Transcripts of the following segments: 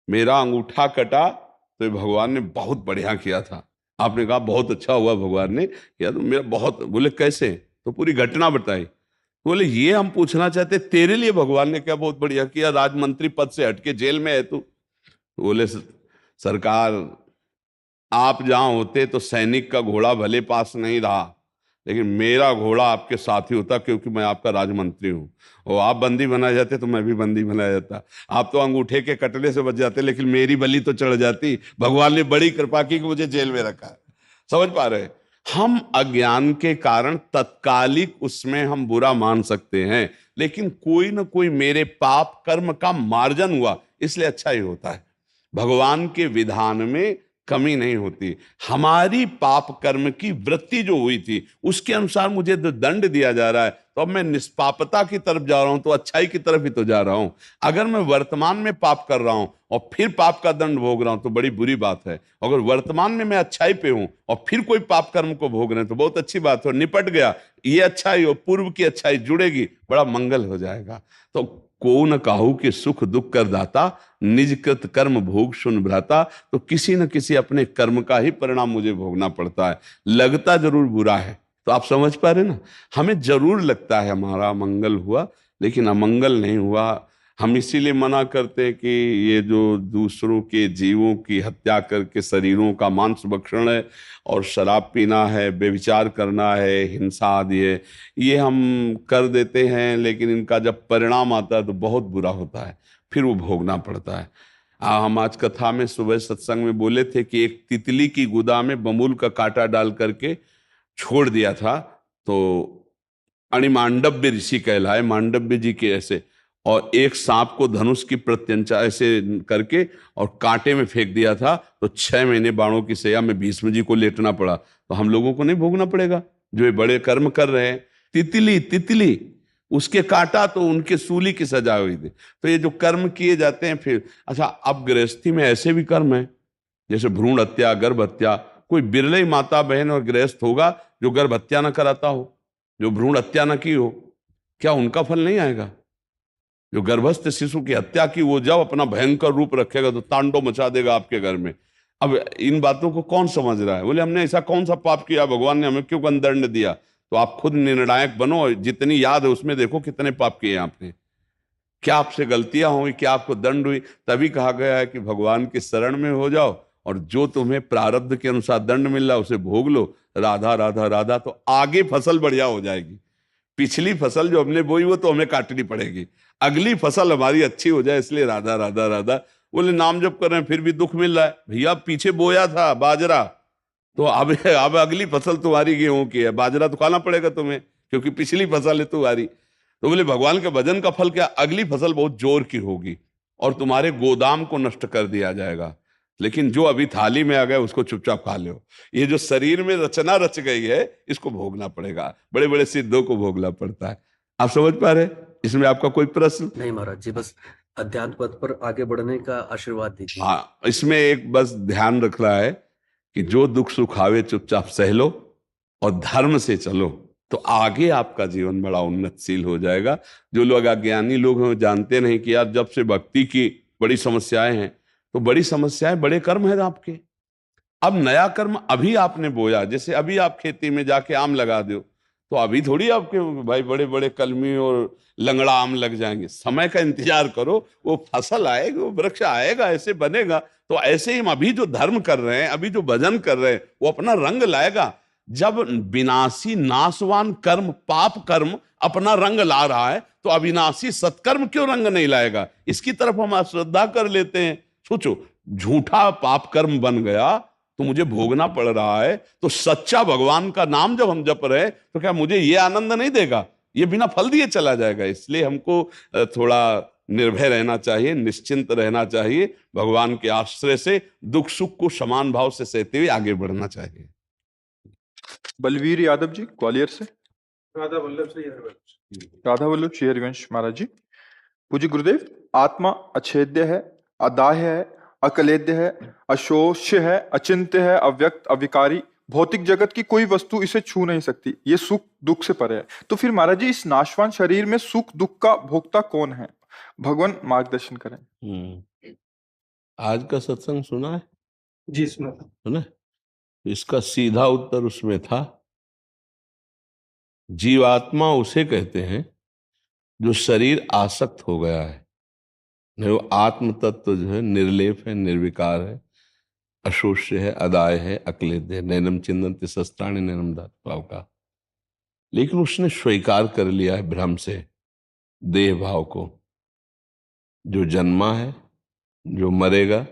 मेरा अंगूठा कटा तो ये भगवान ने बहुत बढ़िया किया था। आपने कहा बहुत अच्छा हुआ भगवान ने किया, तो मेरा बहुत, बोले कैसे, तो पूरी घटना बताई। बोले ये हम पूछना चाहते तेरे लिए भगवान ने क्या बहुत बढ़िया किया, राजमंत्री पद से हटके जेल में है तू। तो बोले सरकार, आप जहां होते तो सैनिक का घोड़ा भले पास नहीं रहा, लेकिन मेरा घोड़ा आपके साथ ही होता, क्योंकि मैं आपका राजमंत्री हूं। और आप बंदी बनाए जाते तो मैं भी बंदी बनाया जाता। आप तो अंगूठे के कटले से बच जाते, लेकिन मेरी बलि तो चढ़ जाती। भगवान ने बड़ी कृपा की कि मुझे जेल में रखा। समझ पा रहे हैं? हम अज्ञान के कारण तत्कालिक उसमें हम बुरा मान सकते हैं, लेकिन कोई ना कोई मेरे पाप कर्म का मार्जन हुआ, इसलिए अच्छा ही होता है। भगवान के विधान में कमी नहीं होती। हमारी पाप कर्म की वृत्ति जो हुई थी उसके अनुसार मुझे जो दंड दिया जा रहा है, तो अब मैं निष्पापता की तरफ जा रहा हूं, तो अच्छाई की तरफ ही तो जा रहा हूं। अगर मैं वर्तमान में पाप कर रहा हूं और फिर पाप का दंड भोग रहा हूं तो बड़ी बुरी बात है। अगर वर्तमान में मैं अच्छाई पे हूं और फिर कोई पाप कर्म को भोग रहे हैं तो बहुत अच्छी बात है, निपट गया। ये अच्छाई और पूर्व की अच्छाई जुड़ेगी, बड़ा मंगल हो जाएगा। तो को न काहू कि सुख दुख कर दाता, निज कृत कर्म भोग सुन भ्राता। तो किसी न किसी अपने कर्म का ही परिणाम मुझे भोगना पड़ता है। लगता जरूर बुरा है, तो आप समझ पा रहे ना, हमें जरूर लगता है हमारा मंगल हुआ, लेकिन अमंगल नहीं हुआ। हम इसीलिए मना करते हैं कि ये जो दूसरों के जीवों की हत्या करके शरीरों का मांस भक्षण है, और शराब पीना है, व्यभिचार करना है, हिंसा आदि है, ये हम कर देते हैं, लेकिन इनका जब परिणाम आता है तो बहुत बुरा होता है, फिर वो भोगना पड़ता है। हम आज कथा में सुबह सत्संग में बोले थे कि एक तितली की गुदा में बमूल का कांटा डाल करके छोड़ दिया था, तो अणिमांडव्य ऋषि कहलाए, मांडव्य जी के ऐसे, और एक सांप को धनुष की प्रत्यंचा ऐसे करके और कांटे में फेंक दिया था, तो 6 महीने बाणों की सैया में भीष्म जी को लेटना पड़ा। तो हम लोगों को नहीं भोगना पड़ेगा जो ये बड़े कर्म कर रहे हैं? तितली तितली, उसके काटा तो उनके सूली की सजा हुई थी। तो ये जो कर्म किए जाते हैं फिर, अच्छा अब गृहस्थी में ऐसे भी कर्म है, जैसे भ्रूण हत्या, गर्भ हत्या। कोई बिरले माता बहन और गृहस्थ होगा जो गर्भ हत्या ना कराता हो, जो भ्रूण हत्या ना की हो, क्या उनका फल नहीं आएगा? जो गर्भस्थ शिशु की हत्या की, वो जब अपना भयंकर रूप रखेगा तो तांडव मचा देगा आपके घर में। अब इन बातों को कौन समझ रहा है? बोले हमने ऐसा कौन सा पाप किया, भगवान ने हमें क्यों दंड दिया? तो आप खुद निर्णायक बनो, जितनी याद है उसमें देखो कितने पाप किए आपने, क्या आपसे गलतियां हुई, क्या आपको दंड हुई। तभी कहा गया है कि भगवान की शरण में हो जाओ, और जो तुम्हें प्रारब्ध के अनुसार दंड मिल रहा है उसे भोग लो। राधा राधा राधा, तो आगे फसल बढ़िया हो जाएगी। पिछली फसल जो हमने बोई वो तो हमें काटनी पड़ेगी, अगली फसल हमारी अच्छी हो जाए, इसलिए राधा राधा राधा। बोले नाम जप कर रहे हैं फिर भी दुख मिल रहा है, भैया पीछे बोया था बाजरा, तो अब अगली फसल तुम्हारी गेहूं की है, बाजरा तो खाना पड़ेगा तुम्हें, क्योंकि पिछली फसल है तुम्हारी। तो बोले भगवान के भजन का फल क्या, अगली फसल बहुत जोर की होगी और तुम्हारे गोदाम को नष्ट कर दिया जाएगा, लेकिन जो अभी थाली में आ गया उसको चुपचाप खा लो। ये जो शरीर में रचना रच गई है इसको भोगना पड़ेगा, बड़े बड़े सिद्धों को भोगना पड़ता है। आप समझ पा रहे? इसमें आपका कोई प्रश्न? नहीं महाराज जी, बस अध्यात्म पथ पर आगे बढ़ने का आशीर्वाद दीजिए। हाँ, इसमें एक बस ध्यान रखना है कि जो दुख सुख आवे चुपचाप सह लो और धर्म से चलो, तो आगे आपका जीवन बड़ा उन्नतशील हो जाएगा। जो लोग अज्ञानी लोग हैं वो जानते नहीं कि यार जब से भक्ति की बड़ी समस्याएं हैं, तो बड़ी समस्याएं बड़े कर्म है आपके। अब नया कर्म अभी आपने बोया, जैसे अभी आप खेती में जाके आम लगा दो, तो अभी थोड़ी आपके भाई बड़े बड़े कलमी और लंगड़ा आम लग जाएंगे। समय का इंतजार करो, वो फसल आएगी, वो वृक्ष आएगा, ऐसे बनेगा। तो ऐसे ही हम अभी जो धर्म कर रहे हैं, अभी जो भजन कर रहे हैं, वो अपना रंग लाएगा। जब विनाशी नाशवान कर्म पाप कर्म अपना रंग ला रहा है, तो अविनाशी सत्कर्म क्यों रंग नहीं लाएगा? इसकी तरफ हम अश्रद्धा कर लेते हैं। सोचो, झूठा पाप कर्म बन गया तो मुझे भोगना पड़ रहा है, तो सच्चा भगवान का नाम जब हम जप रहे तो क्या मुझे ये आनंद नहीं देगा? ये बिना फल दिए चला जाएगा। इसलिए हमको थोड़ा निर्भय रहना चाहिए, निश्चिंत रहना चाहिए, भगवान के आश्रय से दुख सुख को समान भाव से सहते हुए आगे बढ़ना चाहिए। बलवीर यादव जी ग्वालियर से। राधा वल्लभ श्री हरिवंश महाराज जी। पूज्य गुरुदेव, आत्मा अछेद्य है, अदाह्य है, अकलेद्य है, अशोष्य है, अचिंत्य है, अव्यक्त, अविकारी। भौतिक जगत की कोई वस्तु इसे छू नहीं सकती। ये सुख दुख से परे है। तो फिर महाराज जी, इस नाशवान शरीर में सुख दुख का भोक्ता कौन है? भगवान मार्गदर्शन करें। आज का सत्संग सुना है? जी सुना। सुना है? इसका सीधा उत्तर उसमें था, जीवात्मा उसे कहते हैं जो शरीर आसक्त हो गया है। नहीं, वो आत्म तत्व जो है निर्लेप है, निर्विकार है, अशोष्य है, अदाय है, अक्लेद है, नैनम चिंतन्ति शस्त्राणि नैनम धातु का। लेकिन उसने स्वीकार कर लिया है भ्रम से देह भाव को। जो जन्मा है, जो मरेगा,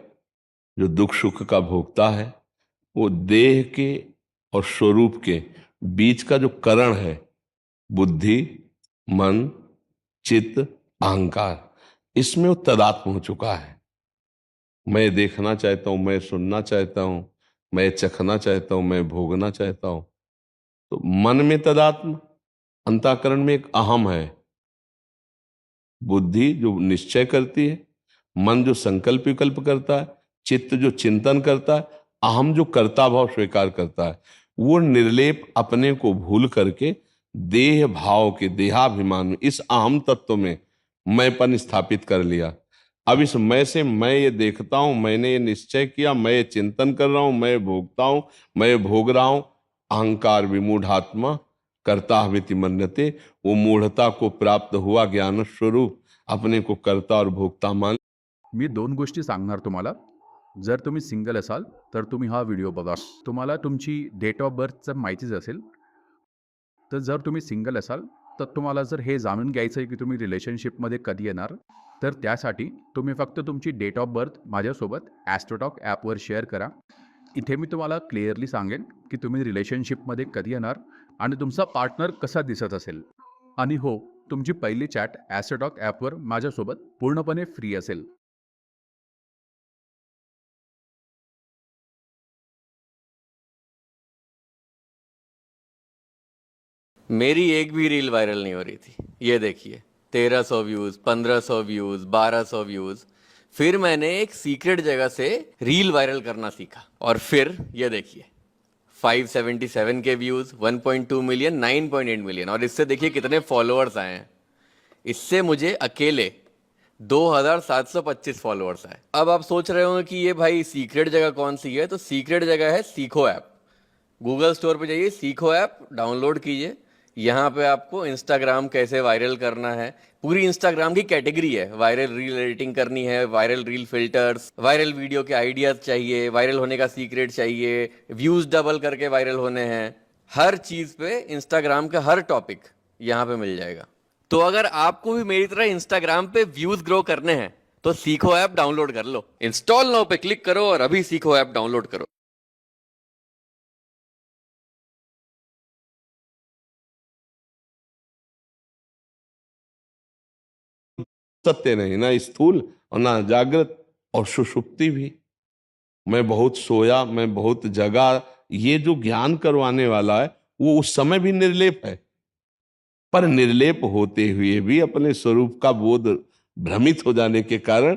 जो दुख सुख का भोगता है, वो देह के और स्वरूप के बीच का जो करण है, बुद्धि, मन, चित्त, अहंकार, इसमें वो तदात्म हो चुका है। मैं देखना चाहता हूं, मैं सुनना चाहता हूं, मैं चखना चाहता हूं, मैं भोगना चाहता हूं। तो मन में तदात्म, अंतःकरण में एक अहम है, बुद्धि जो निश्चय करती है, मन जो संकल्प विकल्प करता है, चित्त जो चिंतन करता है, अहम जो कर्ता भाव स्वीकार करता है। वो निर्लेप अपने को भूल करके देह भाव के देहाभिमान में, इस अहम तत्व में मैंपन स्थापित कर लिया। अब इस मैं से मैं ये देखता हूं, मैंने ये निश्चय किया, मैं ये चिंतन कर रहा हूं, मैं भोगता हूं, मैं भोग रहा हूं। अहंकार विमूढ़ात्मा कर्ता हविति मन्यते, वो मूढ़ता को प्राप्त हुआ ज्ञान स्वरूप अपने को कर्ता और भोक्ता मान। मी 2 गोष्टी सांगणार तुम्हाला. जर तुम्ही सिंगल असाल तर तुम्ही हा व्हिडिओ बघा. तुम्हाला तुमची डेट ऑफ बर्थचं माहितीच असेल. तर जर तुम्ही सिंगल असाल तर तुम्हाला जर हे जाणून घ्यायचं आहे की तुम्ही रिलेशनशिपमध्ये कधी येणार, तर त्यासाठी तुम्ही फक्त तुमची डेट ऑफ बर्थ माझ्यासोबत ॲस्ट्रोटॉक ॲपवर शेअर करा. इथे मी तुम्हाला क्लिअरली सांगेन की तुम्ही रिलेशनशिपमध्ये कधी येणार आणि तुमचा पार्टनर कसा दिसत असेल. आणि हो, तुमची पहिली चॅट ॲस्ट्रोटॉक ॲपवर माझ्यासोबत पूर्णपणे फ्री असेल. मेरी एक भी रील वायरल नहीं हो रही थी। ये देखिए 1300 व्यूज, 1500 व्यूज, 1200 व्यूज। फिर मैंने एक सीक्रेट जगह से रील वायरल करना सीखा और फिर ये देखिए 577 के व्यूज, 1.2 मिलियन, 9.8 मिलियन, और इससे देखिए कितने फॉलोअर्स आए हैं। इससे मुझे अकेले 2725 फॉलोअर्स आए। अब आप सोच रहे होंगे कि ये भाई सीक्रेट जगह कौन सी है, तो सीक्रेट जगह है सीखो ऐप। गूगल स्टोर पे जाइए, सीखो ऐप डाउनलोड कीजिए। यहाँ पे आपको इंस्टाग्राम कैसे वायरल करना है, पूरी इंस्टाग्राम की कैटेगरी है। वायरल रील एडिटिंग करनी है, viral reel filters, viral video के आइडियाज चाहिए, वायरल होने का सीक्रेट चाहिए, व्यूज डबल करके वायरल होने हैं। हर चीज पे इंस्टाग्राम का हर टॉपिक यहाँ पे मिल जाएगा। तो अगर आपको भी मेरी तरह इंस्टाग्राम पे व्यूज ग्रो करने हैं तो सीखो ऐप डाउनलोड कर लो। इंस्टॉल नाउ पे क्लिक करो और अभी सीखो ऐप डाउनलोड करो। सत्य नहीं, ना स्थूल और ना जागृत, और सुषुप्ति भी। मैं बहुत सोया, मैं बहुत जगा, ये जो ज्ञान करवाने वाला है वो उस समय भी निर्लेप है। पर निर्लेप होते हुए भी अपने स्वरूप का बोध भ्रमित हो जाने के कारण,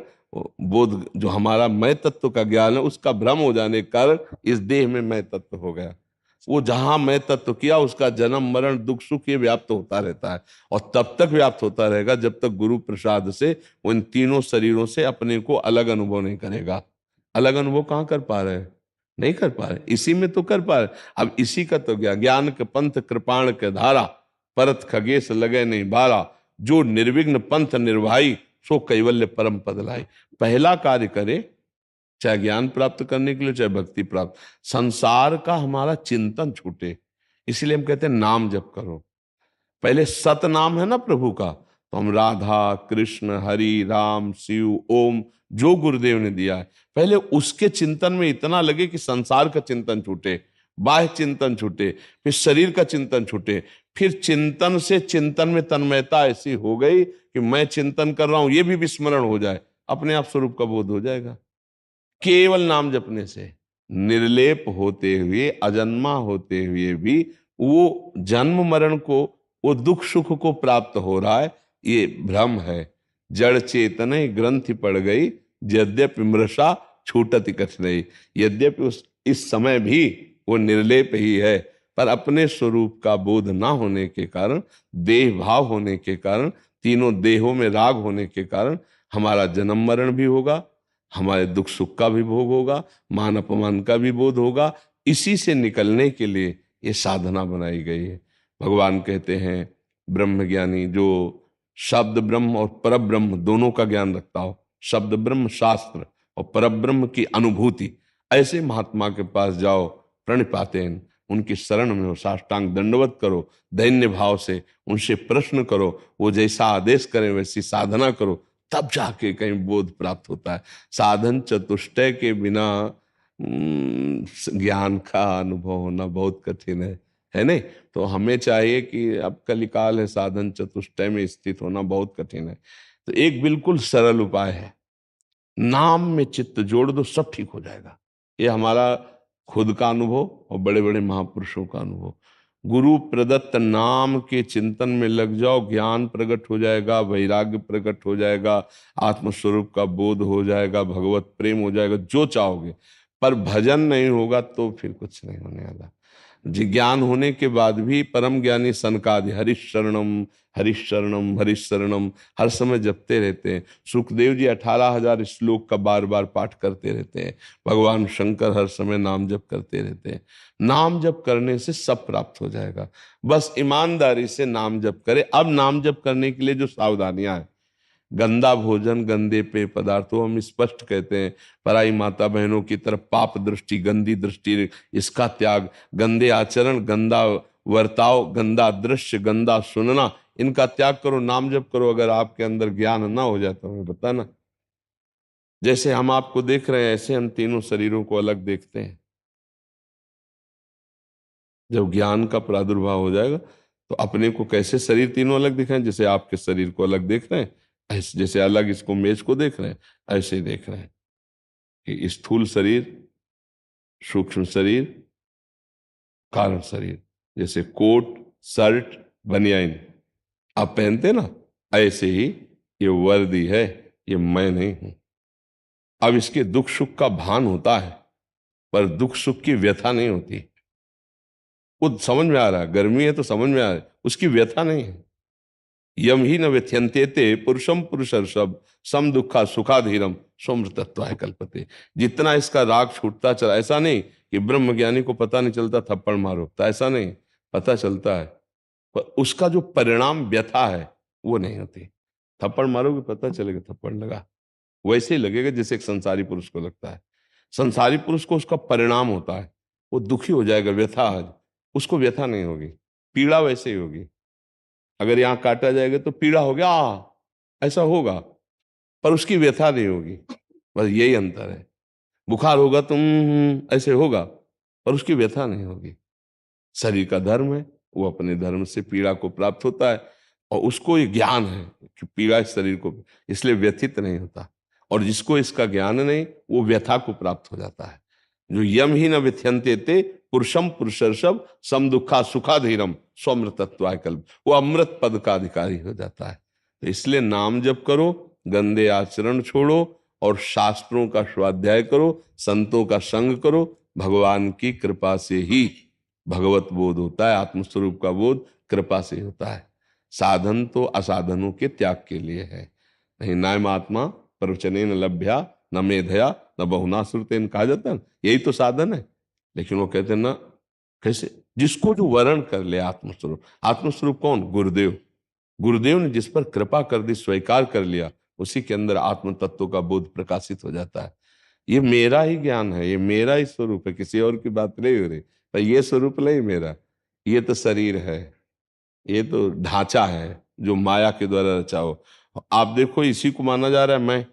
बोध जो हमारा मैं तत्व का ज्ञान है उसका भ्रम हो जाने के कारण इस देह में मैं तत्व हो गया। वो जहां मैं तत्व किया उसका जन्म मरण दुख सुख ये व्याप्त होता रहता है, और तब तक व्याप्त होता रहेगा जब तक गुरु प्रसाद से वो इन तीनों शरीरों से अपने को अलग अनुभव नहीं करेगा। अलग अनुभव कहाँ कर पा रहे हैं? नहीं कर पा रहे, इसी में तो कर पा रहे। अब इसी का तो ज्ञान के पंथ कृपाण के धारा, परत खगेश लगे नहीं बारा, जो निर्विघ्न पंथ निर्वाही सो कैवल्य परम पद लाई। पहला कार्य करे, चाहे ज्ञान प्राप्त करने के लिए, चाहे भक्ति प्राप्त, संसार का हमारा चिंतन छूटे। इसलिए हम कहते हैं नाम जप करो। पहले सत नाम है ना प्रभु का, तो हम राधा कृष्ण हरि राम शिव ओम जो गुरुदेव ने दिया है, पहले उसके चिंतन में इतना लगे कि संसार का चिंतन छूटे, बाह्य चिंतन छूटे, फिर शरीर का चिंतन छूटे। फिर चिंतन से चिंतन में तन्मयता ऐसी हो गई कि मैं चिंतन कर रहा हूं ये भी विस्मरण हो जाए, अपने आप स्वरूप का बोध हो जाएगा। केवल नाम जपने से निर्लेप होते हुए, अजन्मा होते हुए भी वो जन्म मरण को, वो दुख सुख को प्राप्त हो रहा है, ये भ्रम है। जड़ चेतन ग्रंथि पड़ गई, यद्यपि मृषा छूटति कठिनाई। यद्यपि इस समय भी वो निर्लेप ही है, पर अपने स्वरूप का बोध ना होने के कारण, देह भाव होने के कारण, तीनों देहों में राग होने के कारण हमारा जन्म मरण भी होगा, हमारे दुख सुख का भी भोग होगा, मान अपमान का भी बोध होगा। इसी से निकलने के लिए ये साधना बनाई गई है। भगवान कहते हैं ब्रह्म ज्ञानी जो शब्द ब्रह्म और परब्रह्म दोनों का ज्ञान रखता हो, शब्द ब्रह्म शास्त्र और परब्रह्म की अनुभूति, ऐसे महात्मा के पास जाओ, प्रणिपातेन उनकी शरण में हो, साष्टांग दंडवत करो, दैन्य भाव से उनसे प्रश्न करो, वो जैसा आदेश करें वैसी साधना करो, तब जाके कहीं बोध प्राप्त होता है। साधन चतुष्टय के बिना ज्ञान का अनुभव होना बहुत कठिन है नहीं? तो हमें चाहिए कि अब कलिकाल है, साधन चतुष्टय में स्थित होना बहुत कठिन है। तो एक बिल्कुल सरल उपाय है, नाम में चित्त जोड़ दो, सब ठीक हो जाएगा। ये हमारा खुद का अनुभव और बड़े बड़े महापुरुषों का अनुभव। गुरु प्रदत्त नाम के चिंतन में लग जाओ, ज्ञान प्रकट हो जाएगा, वैराग्य प्रकट हो जाएगा, आत्मस्वरूप का बोध हो जाएगा, भगवत प्रेम हो जाएगा, जो चाहोगे। पर भजन नहीं होगा तो फिर कुछ नहीं होने वाला। ज्ञान होने के बाद भी परम ज्ञानी सनकादि हरिशरणम हरिशरणम हरिशरणम हर समय जपते रहते हैं। सुखदेव जी 18,000 श्लोक का बार बार पाठ करते रहते हैं। भगवान शंकर हर समय नाम जप करते रहते हैं। नाम जप करने से सब प्राप्त हो जाएगा, बस ईमानदारी से नाम जप करें। अब नाम जप करने के लिए जो सावधानियां हैं, गंदा भोजन, गंदे पेय पदार्थों, हम स्पष्ट कहते हैं पराई माता बहनों की तरफ पाप दृष्टि, गंदी दृष्टि, इसका त्याग, गंदे आचरण, गंदा वर्ताव, गंदा दृश्य, गंदा सुनना, इनका त्याग करो, नाम जप करो। अगर आपके अंदर ज्ञान ना हो जाए तो हमें बताना। जैसे हम आपको देख रहे हैं ऐसे हम तीनों शरीरों को अलग देखते हैं। जब ज्ञान का प्रादुर्भाव हो जाएगा तो अपने को कैसे शरीर तीनों अलग दिखाएं, जैसे आपके शरीर को अलग देख रहे हैं, ऐसे जैसे अलग इसको मेज को देख रहे हैं, ऐसे ही देख रहे हैं कि स्थूल शरीर, सूक्ष्म शरीर, कारण शरीर। जैसे कोट, शर्ट, बनियान आप पहनते ना, ऐसे ही ये वर्दी है, ये मैं नहीं हूं। अब इसके दुख सुख का भान होता है, पर दुख सुख की व्यथा नहीं होती। वो समझ में आ रहा है, गर्मी है तो समझ में आ रहा है, उसकी व्यथा नहीं है। यम ही न व्यथ्यंते पुरुषम पुरुषर्षभ सम दुखा सुखाधीरम सोमृतत्वाय कल्पते। जितना इसका राग छूटता चला, ऐसा नहीं कि ब्रह्म ज्ञानी को पता नहीं चलता थप्पड़ मारो, तो ऐसा नहीं, पता चलता है, पर उसका जो परिणाम व्यथा है वो नहीं होती। थप्पड़ मारोगे पता चलेगा थप्पड़ लगा, वैसे ही लगेगा जैसे एक संसारी पुरुष को लगता है। संसारी पुरुष को उसका परिणाम होता है, वो दुखी हो जाएगा, व्यथा, आज उसको व्यथा नहीं होगी, पीड़ा वैसे ही होगी। अगर यहां काटा जाएगा तो पीड़ा हो गया, ऐसा होगा, पर उसकी व्यथा नहीं होगी। बस यही अंतर है। बुखार होगा तुम ऐसे होगा, पर उसकी व्यथा नहीं होगी। शरीर का धर्म है, वो अपने धर्म से पीड़ा को प्राप्त होता है, और उसको ये ज्ञान है कि पीड़ा इस शरीर को, इसलिए व्यथित नहीं होता। और जिसको इसका ज्ञान नहीं, वो व्यथा को प्राप्त हो जाता है। जो यम ही न व्यथ्यंते ते पुरुषम पुरुषर्षभ सम दुखा सुखाधीरम स्वमृतत्वाय कल्प, वो अमृत पद का अधिकारी हो जाता है। तो इसलिए नाम जप करो, गंदे आचरण छोड़ो, और शास्त्रों का स्वाध्याय करो, संतों का संग करो। भगवान की कृपा से ही भगवत बोध होता है, आत्मस्वरूप का बोध कृपा से होता है। साधन तो असाधनों के त्याग के लिए है। नहीं नायम आत्मा प्रवचनेन लभ्या न मेधया न बहुना श्रुतेन, कहा जाता है, यही तो साधन है। लेकिन वो कहते हैं ना, कैसे, जिसको जो वर्ण कर ले आत्मस्वरूप। आत्मस्वरूप कौन? गुरुदेव। गुरुदेव ने जिस पर कृपा कर दी, स्वीकार कर लिया, उसी के अंदर आत्म तत्व का बोध प्रकाशित हो जाता है। ये मेरा ही ज्ञान है, ये मेरा ही स्वरूप है, किसी और की बात नहीं हो रही, पर ये स्वरूप नहीं मेरा। ये तो शरीर है, ये तो ढांचा है जो माया के द्वारा रचा हो। आप देखो इसी को माना जा रहा है मैं,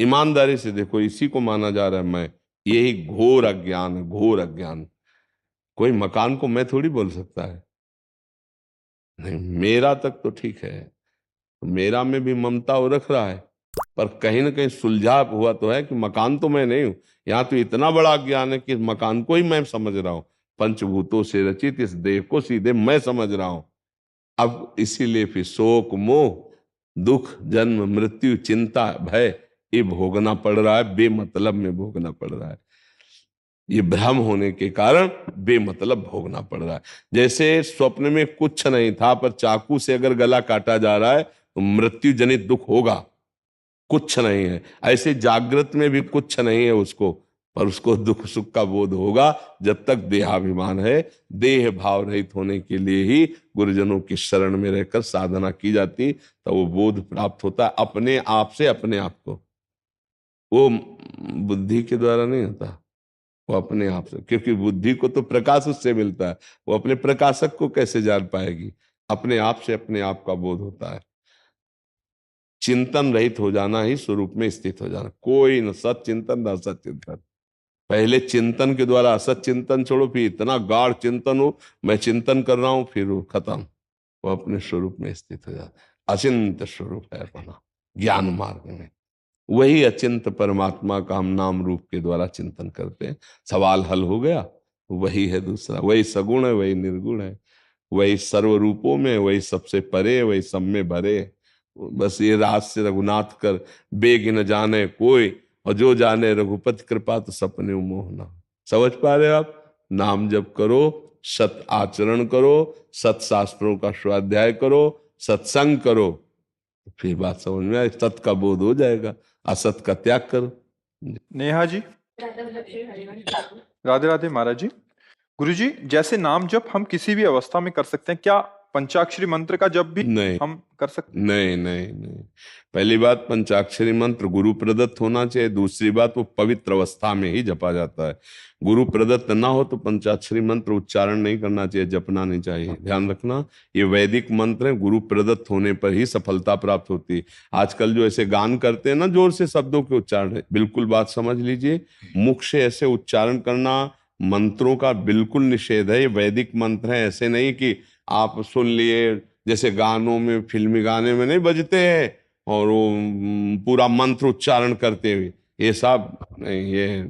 ईमानदारी से देखो इसी को माना जा रहा है मैं। यही घोर अज्ञान है, घोर अज्ञान। कोई मकान को मैं थोड़ी बोल सकता है, नहीं, मेरा तक तो ठीक है, मेरा में भी ममता वो रख रहा है, पर कहीं ना कहीं सुलझा हुआ तो है कि मकान तो मैं नहीं हूं। यहां तो इतना बड़ा ज्ञान है कि मकान को ही मैं समझ रहा हूं, पंचभूतों से रचित इस देह को सीधे मैं समझ रहा हूं। अब इसीलिए फिर शोक मोह दुख जन्म मृत्यु चिंता भय ये भोगना पड़ रहा है, बेमतलब में भोगना पड़ रहा है। ये भ्रम होने के कारण बेमतलब भोगना पड़ रहा है। जैसे स्वप्न में कुछ नहीं था, पर चाकू से अगर गला काटा जा रहा है तो मृत्यु जनित दुख होगा, कुछ नहीं है। ऐसे जागृत में भी कुछ नहीं है उसको, पर उसको दुख सुख का बोध होगा जब तक देहाभिमान है। देह भाव रहित होने के लिए ही गुरुजनों की शरण में रहकर साधना की जाती, तो वो बोध प्राप्त होता है अपने आप से अपने आप को। वो बुद्धि के द्वारा नहीं होता, वो अपने आप से, क्योंकि बुद्धि को तो प्रकाश उससे मिलता है, वो अपने प्रकाशक को कैसे जान पाएगी। अपने आप से अपने आप का बोध होता है। चिंतन रहित हो जाना ही स्वरूप में स्थित हो जाना। कोई न सत चिंतन न असत चिंतन। पहले चिंतन के द्वारा असत चिंतन छोड़ो, फिर इतना गाढ़ चिंतन हो, मैं चिंतन कर रहा हूं, फिर वो खत्म, वो अपने स्वरूप में स्थित हो जाता। अचिंत स्वरूप है अपना ज्ञान मार्ग में। वही अचिंत परमात्मा का हम नाम रूप के द्वारा चिंतन करते हैं। सवाल हल हो गया। वही है दूसरा, वही सगुण है, वही निर्गुण है, वही सर्व रूपों में, वही सबसे परे, वही सब में भरे। बस ये रहस्य रघुनाथ कर बेग न जाने कोई, और जो जाने रघुपति कृपा तो सपने मोहना। समझ पा रहे हो आप? नाम जप करो, सत आचरण करो, सत शास्त्रों का स्वाध्याय करो, सत्संग करो, फिर बात समझ में आए, सत का बोध हो जाएगा, असत का त्याग करो। नेहा जी, राधे राधे महाराज जी। गुरु जी, जैसे नाम जप हम किसी भी अवस्था में कर सकते हैं, क्या पंचाक्षरी मंत्र का जप भी नहीं हम कर सकते हैं? नहीं नहीं नहीं। पहली बात, पंचाक्षरी मंत्र गुरु प्रदत्त होना चाहिए। दूसरी बात, वो पवित्र अवस्था में ही जपा जाता है। गुरु प्रदत्त ना हो तो पंचाक्षरी मंत्र उच्चारण नहीं करना चाहिए, जपना नहीं चाहिए। ध्यान रखना, ये वैदिक मंत्र है, गुरु प्रदत्त होने पर ही सफलता प्राप्त होती है। आजकल जो ऐसे गान करते हैं ना जोर से शब्दों के उच्चारण है, बिल्कुल बात समझ लीजिए, मुख से ऐसे उच्चारण करना मंत्रों का बिल्कुल निषेध है। ये वैदिक मंत्र है, ऐसे नहीं कि आप सुन लिए जैसे गानों में, फिल्मी गाने में नहीं बजते हैं और वो पूरा मंत्र उच्चारण करते हुए, ये सब नहीं, ये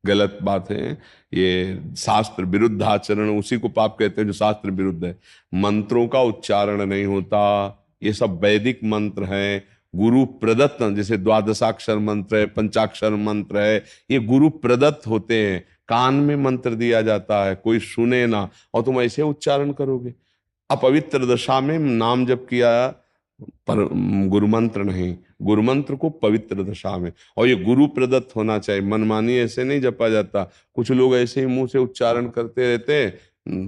गलत बात है। ये शास्त्र विरुद्ध आचरण, उसी को पाप कहते हैं जो शास्त्र विरुद्ध है। मंत्रों का उच्चारण नहीं होता, ये सब वैदिक मंत्र हैं, गुरु प्रदत्त। जैसे द्वादशाक्षर मंत्र है, पंचाक्षर मंत्र है, ये गुरु प्रदत्त होते हैं। कान में मंत्र दिया जाता है, कोई सुने ना, और तुम ऐसे उच्चारण करोगे। अपवित्र दशा में नाम जप किया, पर गुरु मंत्र नहीं, गुरु मंत्र को पवित्र दशा में, और ये गुरु प्रदत्त होना चाहिए। मनमानी ऐसे नहीं जपा जाता। कुछ लोग ऐसे ही मुंह से उच्चारण करते रहते हैं,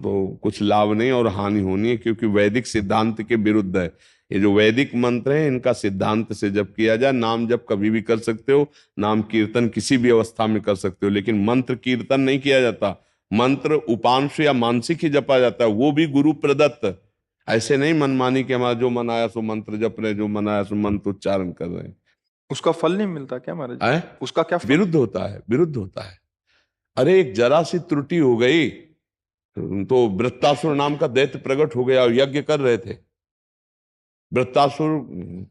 तो कुछ लाभ नहीं और हानि होनी है, क्योंकि वैदिक सिद्धांत के विरुद्ध है। ये जो वैदिक मंत्र है, इनका सिद्धांत से जप किया जाए। नाम जप कभी भी कर सकते हो, नाम कीर्तन किसी भी अवस्था में कर सकते हो, लेकिन मंत्र कीर्तन नहीं किया जाता। मंत्र उपांश या मानसिक ही जपा जाता है, वो भी गुरु प्रदत्त। ऐसे नहीं मनमानी के हमारा जो मन आया सो मंत्र जप रहे, जो मन आया सो मंत्र उच्चारण कर रहे हैं। उसका फल नहीं मिलता क्या महाराज जी? आए? उसका क्या फल? विरुद्ध होता है, विरुद्ध होता है। अरे एक जरा सी त्रुटि हो गई तो वृत्तासुर नाम का दैत्य प्रकट हो गया और यज्ञ कर रहे थे। वृत्तासुर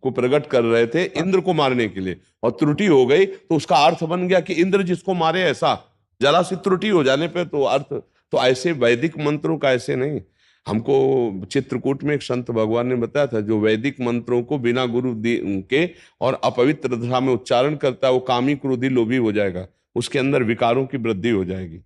को प्रकट कर रहे थे इंद्र को मारने के लिए, और त्रुटि हो गई तो उसका अर्थ बन गया कि इंद्र जिसको मारे। ऐसा जरा सी त्रुटि हो जाने पे तो अर्थ, तो ऐसे वैदिक मंत्रों का ऐसे नहीं। हमको चित्रकूट में एक संत भगवान ने बताया था, जो वैदिक मंत्रों को बिना गुरु के और अपवित्र दशा में उच्चारण करता है, वो कामी क्रोधी लोभी हो जाएगा, उसके अंदर विकारों की वृद्धि हो जाएगी।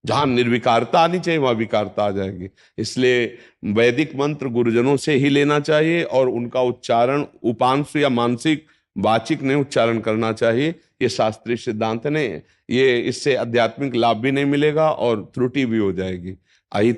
जहां निर्विकारता आनी चाहिए वहां विकारता आ जाएगी। इसलिए वैदिक मंत्र गुरुजनों से ही लेना चाहिए, और उनका उच्चारण उपांश या मानसिक वाचिक नहीं उच्चारण करना चाहिए। ये शास्त्रीय सिद्धांत नहीं, ये इससे आध्यात्मिक लाभ भी नहीं मिलेगा और त्रुटि भी हो जाएगी।